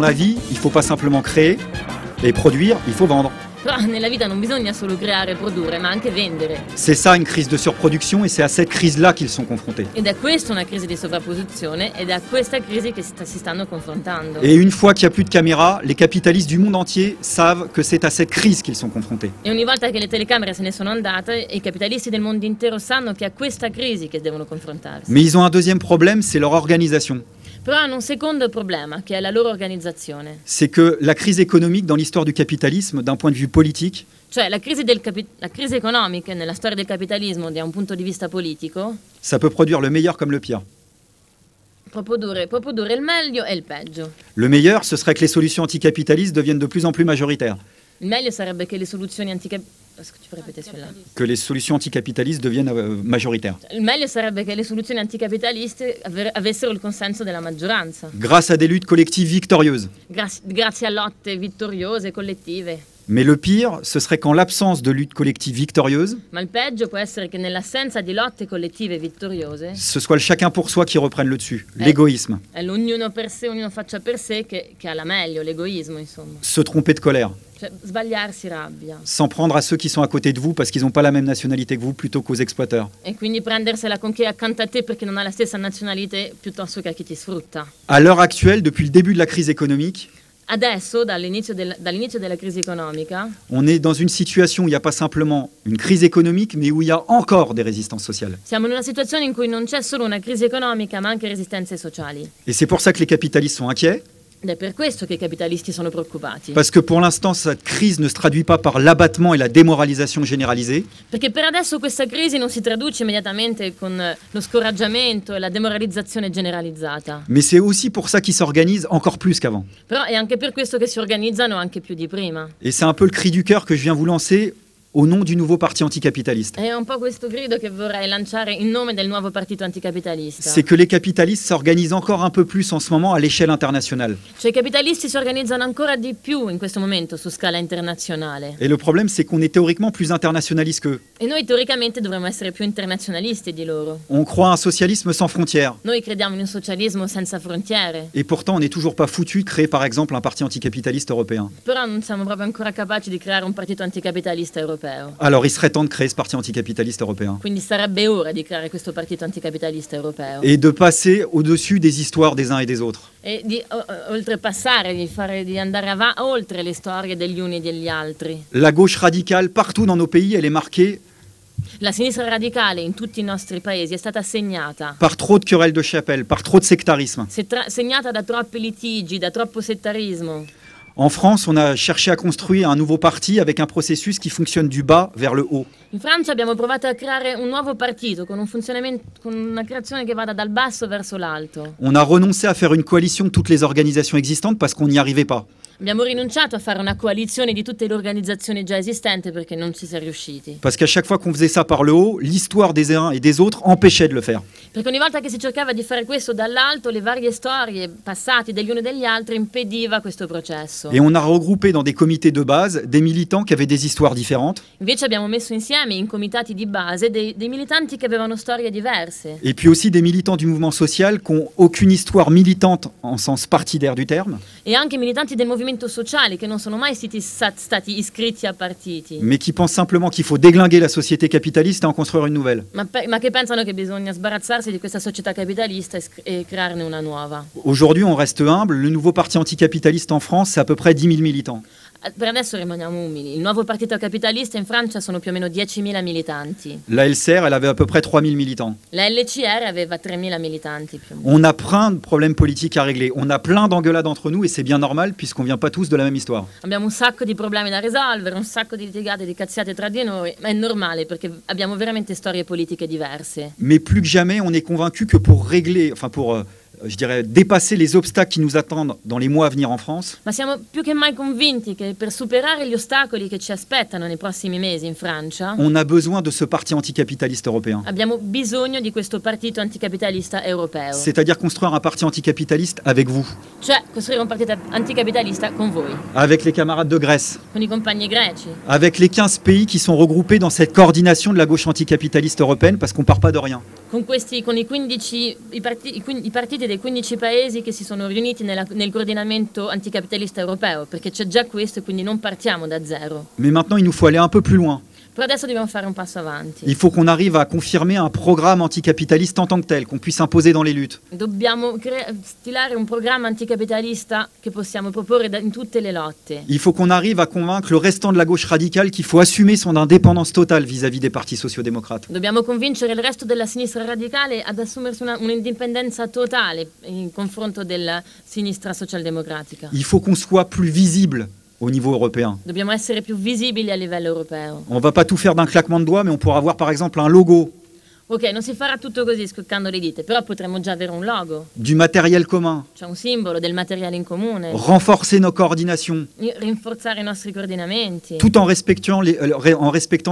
dans la vie, il ne faut pas simplement créer et produire, il faut vendre. Però nella vita non bisogna solo creare e produrre, ma anche vendere. C'est ça une crise de surproduction et c'est à cette crise-là qu'ils sont confrontés. Ed è questa una crisi di sovrapposizione ed è a questa crisi che si stanno confrontando. Et une fois qu'il n'y a plus de caméras, les capitalistes du monde entier savent que c'est à cette crise qu'ils sont confrontés. E ogni volta che le telecamere se ne sono andate, i capitalisti del mondo intero sanno che è a questa crisi che devono confrontarsi. Mais ils ont un deuxième problème, c'est leur organisation. Però hanno un secondo problema, che è la loro organizzazione. C'est que la crise économique dans l'histoire du capitalisme, d'un point de vue politique, Cioè la crisi economica nella storia del capitalismo da un punto di vista politico ça peut produire le meilleur comme le pire. può produrre il meglio e il peggio. Le meilleur, ce serait que les solutions anticapitalistes deviennent de plus en plus majoritaires. Il meglio sarebbe che le soluzioni Que les solutions anticapitalistes deviennent majoritaires. Il meglio sarebbe che le soluzioni anticapitaliste avessero il consenso della maggioranza. Grâce à des luttes collectives victorieuses. Grazie a lotte vittoriose, collettive. Mais le pire, ce serait qu'en l'absence de luttes collectives victorieuses, Ma il peggio può essere che nell'assenza di lotte collettive vittoriose ce soit le chacun pour soi qui reprenne le dessus, l'égoïsme. è l'ognuno per sé, ognuno faccia per sé che ha la meglio, l'egoismo insomma. Se tromper de colère, Cioè sbagliarsi rabbia s'en prendre à ceux qui sont à côté de vous parce qu'ils n'ont pas la même nationalité que vous plutôt qu'aux exploiteurs. e quindi prendersela con chi è accanto a te perché non ha la stessa nazionalità piuttosto che a chi ti sfrutta. À l'heure actuelle, depuis le début de la crise économique, Adesso, dall'inizio della crisi economica, on est dans une situation où il n'y a pas simplement une crise économique, mais où il y a encore des résistances sociales. siamo in una situazione in cui non c'è solo una crisi economica, ma anche resistenze sociali. Et c'est pour ça que les capitalistes sont inquiets, Ed è per questo che i capitalisti sono preoccupati. parce que pour l'instant, cette crise ne se traduit pas par l'abattement et la démoralisation généralisée, Perché per adesso questa crisi non si traduce immediatamente con lo scoraggiamento e la demoralizzazione generalizzata. mais c'est aussi pour ça qu'ils s'organisent encore plus qu'avant. Però è anche per questo che si organizzano anche più di prima. Et c'est un peu le cri du cœur que je viens vous lancer au nom du nouveau parti anticapitaliste. È un po' questo grido che vorrei lanciare in nome del nuovo partito anticapitalista. C'est que les capitalistes s'organisent encore un peu plus en ce moment à l'échelle internationale. Cioè i capitalisti si organizzano ancora di più in questo momento su scala internazionale. Et le problème, c'est qu'on est théoriquement plus internationaliste qu'eux. E noi teoricamente dovremmo essere più internazionalisti di loro. On croit à un socialisme sans frontières. Noi crediamo in un socialismo senza frontiere. Et pourtant, on n'est toujours pas foutu de créer, par exemple, un parti anticapitaliste européen. Però non siamo proprio ancora capaci di creare un partito anticapitalista europeo. Alors, il serait temps de créer ce parti anticapitaliste européen. Quindi sarebbe ora di creare questo partito anticapitalista europeo. Et de passer au-dessus des histoires des uns et des autres. E di oltrepassare, di andare oltre le storie degli uni e degli altri. La gauche radicale, partout dans nos pays, elle est marquée La sinistra radicale in tutti i nostri paesi è stata segnata. par trop de querelles de chapelle, par trop de sectarisme. Segnata da troppi litigi, da troppo settarismo. En France, on a cherché à construire un nouveau parti avec un processus qui fonctionne du bas vers le haut. In Francia abbiamo provato a creare un nuovo partito con un funzionamento, con una creazione che vada dal basso verso l'alto. On a renoncé à faire une coalition de toutes les organisations existantes parce qu'on n'y arrivait pas. Abbiamo rinunciato a fare una coalizione di tutte le organizzazioni già esistenti perché non ci si è riusciti. Parce qu'à chaque fois qu'on faisait ça par le haut, l'histoire des uns et des autres empêchait de le faire. Perché ogni volta che si cercava di fare questo dall'alto, le varie storie passate degli uni e degli altri impediva questo processo. Et on a regroupé dans des comités de base des militants qui avaient des histoires différentes. Invece abbiamo messo insieme in comitati di base dei militanti che avevano storie diverse. Et puis aussi des militants du mouvement social qui n'ont aucune histoire militante en sens partidaire du terme, E anche militanti del movimento sociale che non sono mai stati iscritti a partiti, mais qui pensent simplement qu'il faut déglinguer la société capitaliste et en construire une nouvelle. ma che pensano che bisogna sbarazzarsi di questa società capitalista e crearne una nuova. Aujourd'hui, on reste humble. Le nouveau parti anticapitaliste en France, c'est à peu près 10 000 militants. Per adesso rimaniamo umili. Il nuovo partito capitalista in Francia sono più o meno 10.000 militanti. La LCR, elle avait à peu près 3 000 militants. La LCR aveva 3.000 militanti più o meno. On a plein de problèmes politiques à régler. On a plein d'engueulades entre nous et c'est bien normal puisqu'on vient pas tous de la même histoire. Abbiamo un sacco di problemi da risolvere, un sacco di litigate, di cazziate tra di noi, ma è normale perché abbiamo veramente storie politiche diverse. Mais plus que jamais, on est convaincu que pour régler, enfin pour, je dirais, dépasser les obstacles qui nous attendent dans les mois à venir en France, Ma siamo più che mai convinti che per superare gli ostacoli che ci aspettano nei prossimi mesi in Francia, on a besoin de ce parti anticapitaliste européen. abbiamo bisogno di questo partito anticapitalista europeo. C'est-à-dire construire un parti anticapitaliste avec vous, Cioè costruire un partito anticapitalista con voi, avec les camarades de Grèce, con i compagni greci, avec les 15 pays qui sont regroupés dans cette coordination de la gauche anticapitaliste européenne parce qu'on part pas de rien. con i 15 i partiti dei 15 paesi che si sono riuniti nel coordinamento anticapitalista europeo, perché c'è già questo e quindi non partiamo da zero. Mais maintenant, il nous faut aller un peu plus loin. Però adesso dobbiamo fare un passo avanti. Il faut qu'on arrive à confirmer un programme anticapitaliste en tant que tel, qu'on puisse imposer dans les luttes. Dobbiamo stilare un programma anticapitalista che possiamo proporre in tutte le lotte. Il faut qu'on arrive à convaincre le restant de la gauche radicale qu'il faut assumer son indépendance totale vis-à-vis des partis sociaux-démocrates. Dobbiamo convincere il resto della sinistra radicale ad assumersi un'indipendenza totale in confronto della sinistra socialdemocratica. Il faut qu'on soit plus visible au niveau européen. Dobbiamo essere più visibili a livello europeo. On ne va pas tout faire d'un claquement de doigts, mais on pourra avoir par exemple un logo, Ok, non si farà tutto così scoccando le dita, però potremmo già avere un logo, du matériel commun, cioè un simbolo del materiale in comune, renforcer nos coordinations, rinforzare i nostri coordinamenti, tout en respectant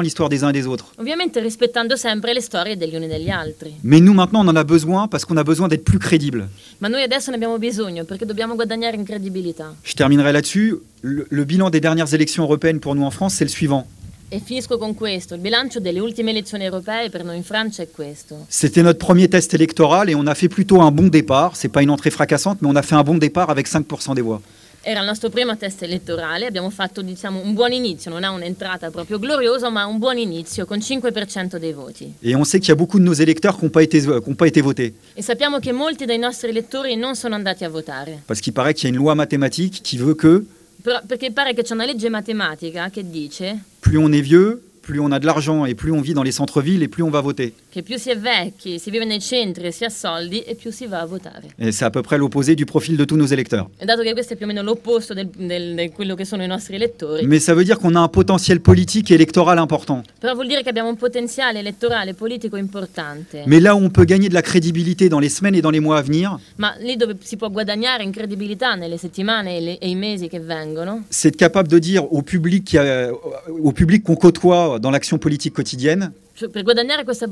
l'histoire des uns et des autres. ovviamente rispettando sempre le storie degli uni e degli altri. Mais nous maintenant, on en a besoin parce qu'on a besoin d'être plus crédible. Ma noi adesso ne abbiamo bisogno perché dobbiamo guadagnare in credibilità. Je terminerai là-dessus. Le bilan des dernières élections européennes pour nous en France, c'est le suivant. E finisco con questo. Il bilancio delle ultime elezioni europee per noi in Francia è questo. C'était notre premier test électoral et on a fait plutôt un bon départ. C'est pas une entrée fracassante, mais on a fait un bon départ avec 5% des voix. Era il nostro primo test elettorale, abbiamo fatto diciamo un buon inizio, non è un'entrata proprio gloriosa, ma un buon inizio con 5% dei voti. Et on sait qu'il y a beaucoup de nos électeurs qui n'ont pas été votés. E sappiamo che molti dei nostri elettori non sono andati a votare. Parce qu'il paraît qu'il y a une loi mathématique qui veut que Però, perché pare che c'è una legge matematica che dice plus on est vieux, plus on a de l'argent et plus on vit dans les centres-villes et plus on va voter. che più si è vecchi, si vive nei centri e si ha soldi e più si va a votare. Et c'est à peu près l'opposé du profil de tous nos électeurs. E dato che questo è più o meno l'opposto di quello che sono i nostri elettori, Mais ça veut dire qu'on a un potentiel politique et électoral important. però vuol dire che abbiamo un potenziale elettorale politico importante. Mais là où on peut gagner de la crédibilité dans les semaines et dans les mois à venir, Ma lì dove si può guadagnare in credibilità nelle settimane e i mesi che vengono, c'est être capable de dire au public qu'on côtoie dans l'action politique quotidienne, cioè, per guadagnare questa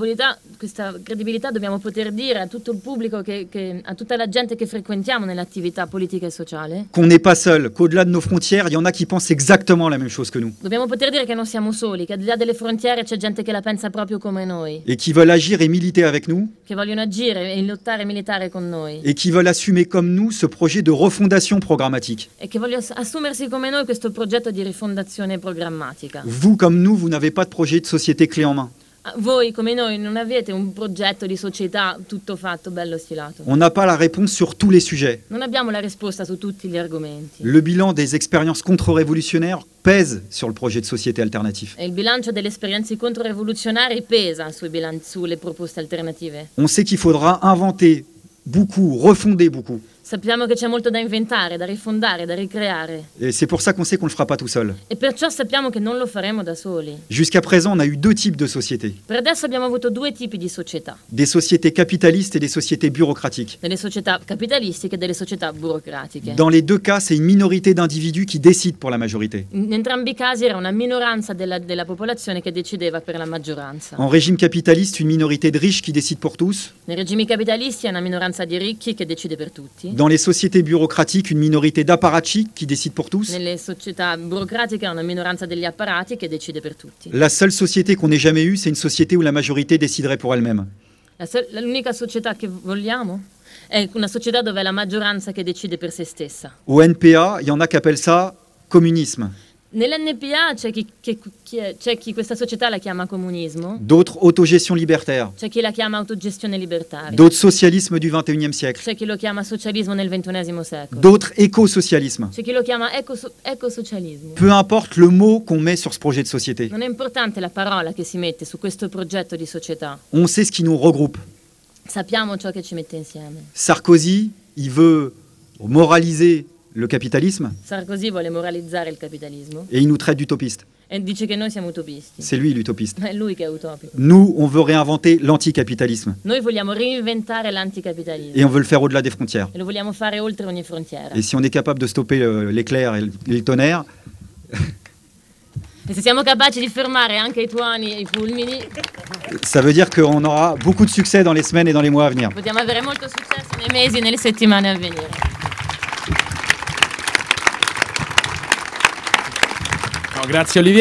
credibilità dobbiamo poter dire a tutto il pubblico, a tutta la gente che frequentiamo nell'attività politica e sociale, qu'on n'est pas seul, qu'au-delà de nos frontières, il y en a qui pensent exactement la même chose que nous dobbiamo poter dire che non siamo soli, che al di là delle frontiere c'è gente che la pensa proprio come noi, et qui veulent agir et militer avec nous che vogliono agire e lottare e militare con noi et qui veulent assumer comme nous ce projet de refondation programmatique. e che vogliono assumersi come noi questo progetto di rifondazione programmatica. Vous comme nous, vous n'avez pas de projet de société clé en main. Voi come noi non avete un progetto di società tutto fatto, bello stilato. On n'a pas la réponse sur tous les sujets. Non abbiamo la risposta su tutti gli argomenti. Le bilan des expériences contre-révolutionnaires pèse sur le projet de société alternatif. E il bilancio delle esperienze controrivoluzionarie pesa sulle proposte alternative. On sait qu'il faudra inventer beaucoup, refonder beaucoup. Sappiamo che c'è molto da inventare, da rifondare, da ricreare. Et c'est pour ça qu'on sait qu'on ne le fera pas tout seul. E perciò sappiamo che non lo faremo da soli. Jusqu'à présent, on a eu deux types de sociétés. Per adesso abbiamo avuto due tipi di società. Des sociétés capitalistes et des sociétés bureaucratiques. Delle società capitalistiche e delle società burocratiche. Dans les deux cas, c'est une minorité d'individus qui décident pour la majorité. In entrambi i casi era una minoranza della popolazione che decideva per la maggioranza. En régime capitaliste, une minorité de riches qui décide pour tous. Nei regimi capitalisti è una minoranza di ricchi che decide per tutti. Dans les sociétés bureaucratiques, une minorité d'apparatchiks qui décide pour tous. Nelle società burocratiche è una minoranza degli apparati che decide per tutti. La seule société qu'on ait jamais eue, c'est une société où la majorité déciderait pour elle-même. L'unica società che vogliamo è una società dove è la maggioranza che decide per se stessa. Au NPA, il y en a qui appellent ça communisme. Nell'NPA c'è chi questa società la chiama comunismo, D'autres, autogestion libertaire. c'è chi la chiama autogestione libertaria, D'autres, socialisme du XXIe siècle. c'è chi lo chiama socialismo nel XXI secolo, D'autres, écosocialisme. c'è chi lo chiama ecosocialismo. Peu importe le mot qu'on met sur ce projet de société. Non è importante la parola che si mette su questo progetto di società, On sait ce qui nous regroupe. sappiamo ciò che ci mette insieme. Sarkozy, il veut moraliser le capitalisme Sarkozy vuole moralizzare il capitalismo et il nous traite d'utopistes. e dice che noi siamo utopisti. C'est lui l'utopiste. Ma è lui che è utopico. Nous, on veut réinventer l'anticapitalisme Noi vogliamo reinventare l'anticapitalismo et on veut le faire au-delà des frontières. e lo vogliamo fare oltre ogni frontiera. Et si on est capable de stopper l'éclair et le tonnerre, E se siamo capaci di fermare anche i tuoni e i fulmini, ça veut dire qu'on aura beaucoup de succès dans les semaines et dans les mois à venir. potremo avere molto successo nei mesi e nelle settimane a venire. No, grazie Olivier.